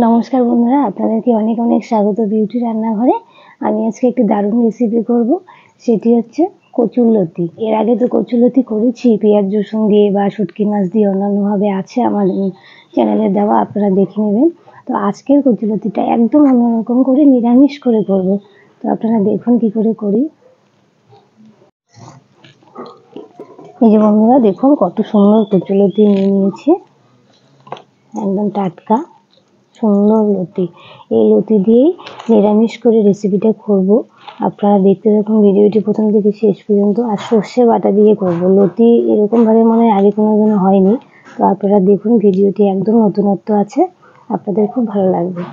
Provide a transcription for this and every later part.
নমস্কার বন্ধুরা, আপনাদেরকে অনেক অনেক স্বাগত বিউটি রান্নাঘরে। আমি আজকে একটি দারুণ রেসিপি করব, সেটি হচ্ছে কচুরলতি। এর আগে তো কচুরলতি করেছি পেঁয়াজ রসুন দিয়ে বা শুটকি মাছ দিয়ে, অন্যান্যভাবে আছে আমার চ্যানেলে দেওয়া, আপনারা দেখে নেবেন। তো আজকের কচুরলতিটা একদম অন্যরকম করে নিরামিষ করে করব। তো আপনারা দেখুন কি করে করি। এই যে বন্ধুরা দেখুন কত সুন্দর কচুরলতি নিয়ে নিয়েছি, একদম টাটকা সুন্দর লতি। এই লতি দিয়েই নিরামিষ করে রেসিপিটা করব। আপনারা দেখতে থাকুন ভিডিওটি প্রথম থেকে শেষ পর্যন্ত। আর সর্ষে বাটা দিয়ে করব লতি, এরকম ভাবে মনে হয় আগে কোনোদিনও হয়নি। তো আপনারা দেখুন ভিডিওটি, একদম নতুনত্ব আছে, আপনাদের খুব ভালো লাগবে।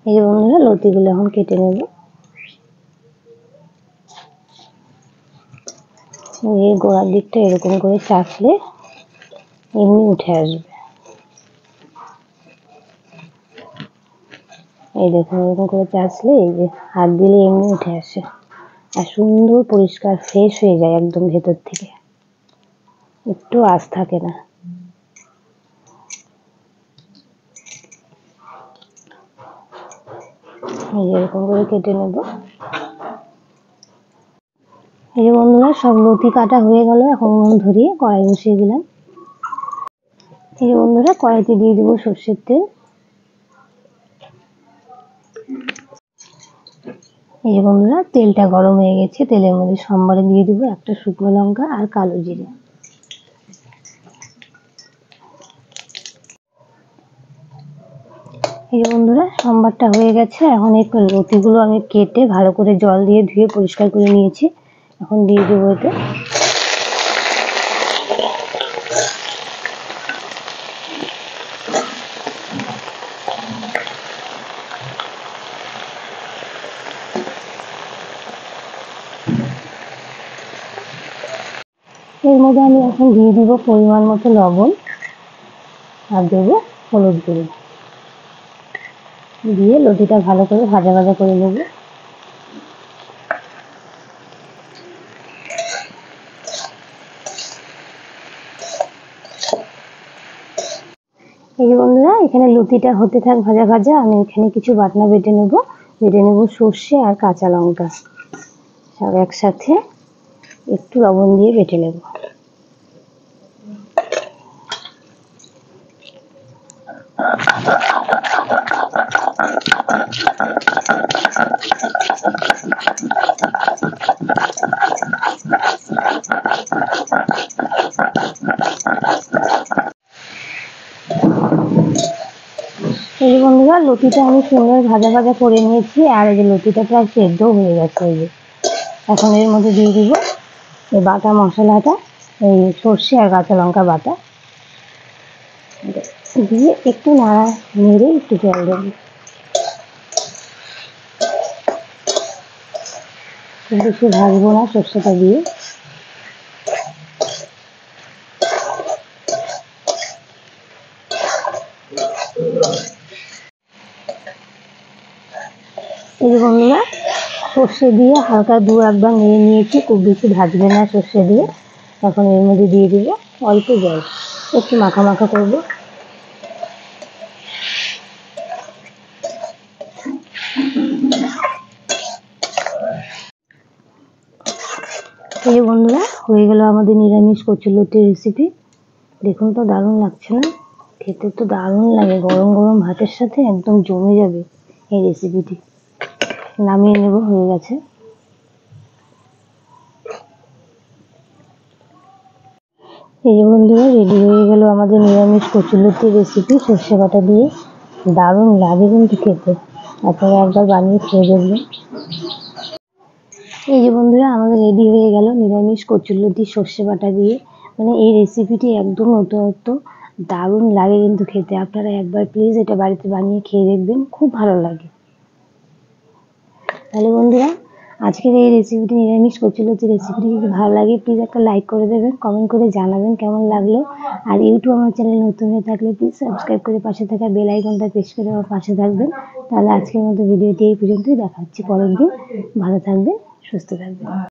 এই যে বন্ধুরা লতিগুলো এখন কেটে নেব। এই গোড়ার দিকটা এরকম করে চাপলে এমনি উঠে আসবে। এই দেখুন এরকম করে চাচলে এই যে হাত দিলে এমনি উঠে আসে, আর সুন্দর পরিষ্কার ফ্রেশ হয়ে যায় একদম ভেতর থেকে, একটু আঁশ থাকে না। এই যে এরকম করে কেটে নেব। এই যে বন্ধুরা সব লতি কাটা হয়ে গেল, এখন নুন ধরিয়ে কড়াই বসিয়ে দিলাম। এই যে বন্ধুরা কড়াইতে দিয়ে দেবো সর্ষের তেল। এই যে বন্ধুরা তেলটা গরম হয়ে গেছে, তেলের মধ্যে সম্বারে দিয়ে দেবো একটা শুকনো লঙ্কা আর কালো জিরে। এই যে বন্ধুরা সম্বারটা হয়ে গেছে, এখন এই লতিগুলো আমি কেটে ভালো করে জল দিয়ে ধুয়ে পরিষ্কার করে নিয়েছি, এখন দিয়ে দেবো এতে। এর মধ্যে আমি এখন দিয়ে দিব পরিমাণ মতো লবণ আর দেবো হলুদ গুঁড়ো, দিয়ে লতিটা ভালো করে ভাজা ভাজা করে নেব। এই যে বন্ধুরা এখানে লতিটা হতে থাক ভাজা ভাজা, আমি এখানে কিছু বাটনা বেটে নেব। সর্ষে আর কাঁচা লঙ্কা সব একসাথে একটু লবণ দিয়ে বেটে নেব। এই যে বন্ধুরা লতিটা আমি সুন্দর ভাজা ভাজা করে নিয়েছি, আর এই যে লতিটা প্রায় সেদ্ধ হয়ে গেছে। এই যে এখন এর মধ্যে দিয়ে দিব এই বাটা মশলাটা, এই সর্ষে আর কাঁচা লঙ্কা বাটা দিয়ে একটু নাড়া নেড়ে একটু জল দেব। বেশি ভাজবো না সর্ষেটা দিয়ে। এই যে বন্ধুরা সর্ষে দিয়ে হালকা দু একবার নেড়ে নিয়েছি, খুব বেশি ভাজবে না সর্ষে দিয়ে। এখন এর মধ্যে দিয়ে দিব অল্প জল, একটু মাখা মাখা করবো। এই যে বন্ধুরা হয়ে গেল আমাদের নিরামিষ কচুরলতির রেসিপি। দেখুন তো দারুণ লাগছে না? খেতে তো দারুণ লাগে, গরম গরম ভাতের সাথে একদম জমে যাবে এই রেসিপিটি। নামিয়ে নেব, হয়ে গেছে। এই যে বন্ধুরা রেডি হয়ে গেল আমাদের নিরামিষ কচুরলতির রেসিপি সর্ষে বাটা দিয়ে। দারুণ লাগে কিন্তু খেতে, আপনারা একবার বানিয়ে খেয়ে দেখবেন। এই যে বন্ধুরা আমাদের রেডি হয়ে গেল নিরামিষ কচুরলতি সর্ষে বাটা দিয়ে। মানে এই রেসিপিটি একদম নতুনত্ব, দারুণ লাগে কিন্তু খেতে। আপনারা একবার প্লিজ এটা বাড়িতে বানিয়ে খেয়ে দেখবেন, খুব ভালো লাগে। তাহলে বন্ধুরা আজকের এই রেসিপিটি, নিরামিষ কচুরলতি রেসিপিটি যদি ভালো লাগে প্লিজ একটা লাইক করে দেবেন, কমেন্ট করে জানাবেন কেমন লাগলো। আর ইউটিউব আমার চ্যানেল নতুন হয়ে থাকলে প্লিজ সাবস্ক্রাইব করে পাশে থাকা বেল আইকনটা প্রেস করে আমার পাশে থাকবেন। তাহলে আজকের মতো ভিডিওটি এই পর্যন্তই, দেখা হচ্ছে পরের দিন। ভালো থাকবেন, সুস্থ থাকবেন।